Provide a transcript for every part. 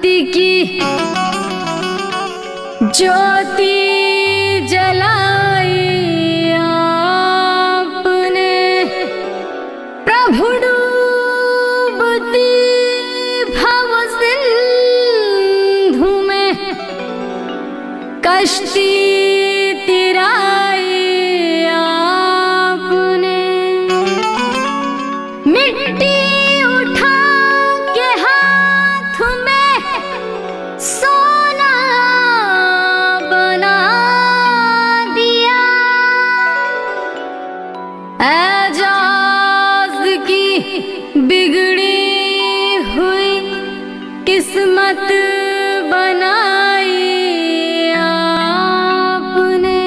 भक्ति की ज्योति जलाई आपने, प्रभु डूबती भव सिंधु में कश्ती तिराई आपने। मिट्टी उठा के हाथ में सोना बना दिया, एजाज की बिगड़ी हुई किस्मत बनाई आपने।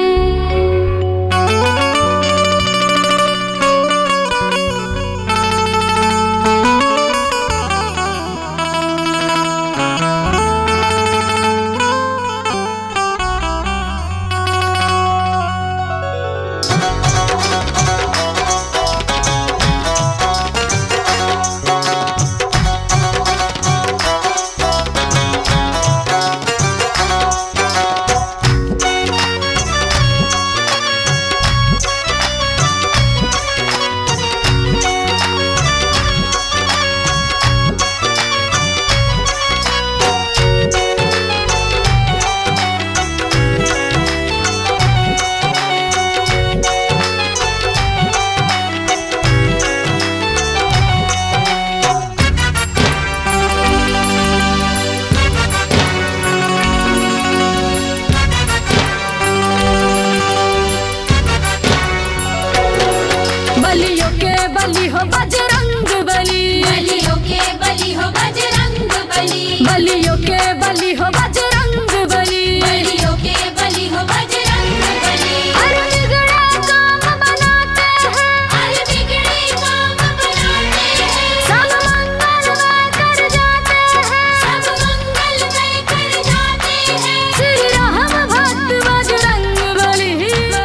बलियों के बलि हो बजरंग बली, बलियों के बलि हो बजरंग बली, बलियों के बलि हो बजरंग बली, बलियों के बलि हो बजरंग बली। हर बिगड़े काम बनाते हैं, हर बिगड़े काम बनाते हैं, सब मंगलमय कर जाते हैं, सब मंगलमय कर जाते हैं। श्री राम भक्त बजरंग बली।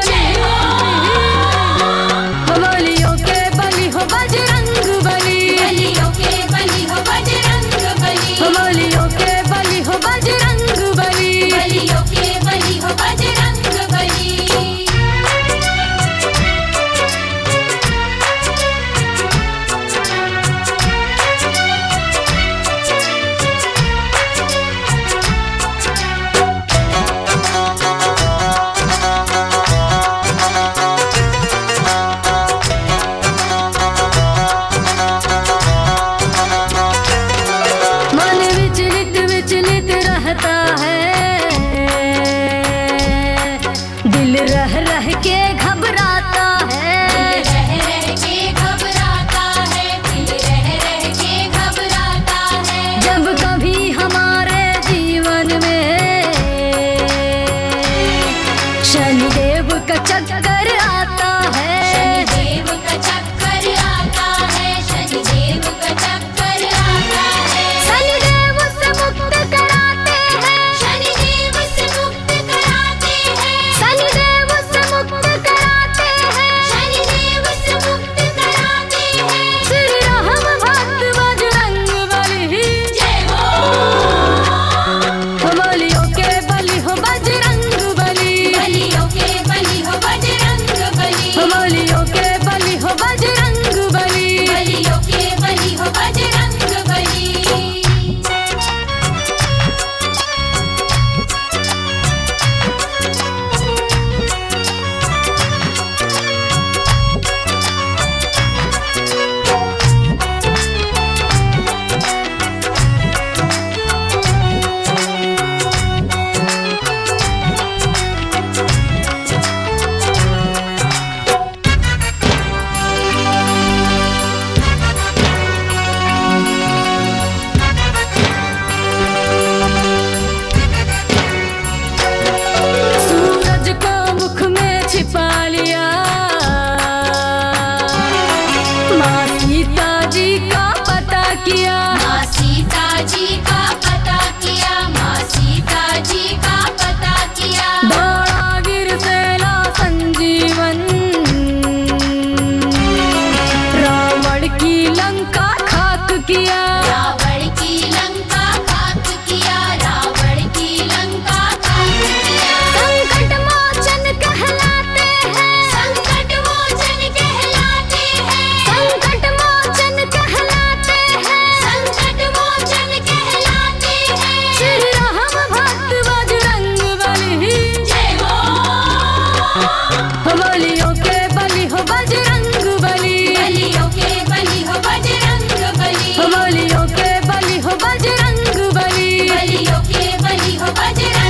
जय हो। बलियों के बलि हो बजरंग बली, बलियों के बलि हो बजरंग बली, बलियों के बलि हो बजरंग बली। बलियों के बलि हो बजरंग बली। मन विचलित विचलित रहता है, दिल रह रह के घबराता है। रह रह के घबराता है, दिल रह रह के घबराता है। जब कभी हमारे जीवन में शनिदेव का चक्कर आता है, शनिदेव का चक्कर आता है, शनिदेव का चक्कर आता है। शनिदेव से मुक्त कराते हैं, शनिदेव से मुक्त कराते हैं, शनिदेव से मुक्त कराते हैं, शनिदेव से मुक्त कराते हैं। श्री राम भक्त बजरंग बली। जय हो। बलियों के बलि हो बजरंग बली, बलियों के बलि हो बजरंग बली, बलियों के बलि हो बजरंग बली। बलियों के बलि हो बजरंग बली। सूरज को मुख में छिपा लिया, माँ सीता जी का पता किया, माँ सीता जी का पता किया, माँ सीता जी का पता किया। दौड़ा गिर से ला संजीवन, रावण की लंका खाक किया, रावण की लंका खाक किया, बजरंगी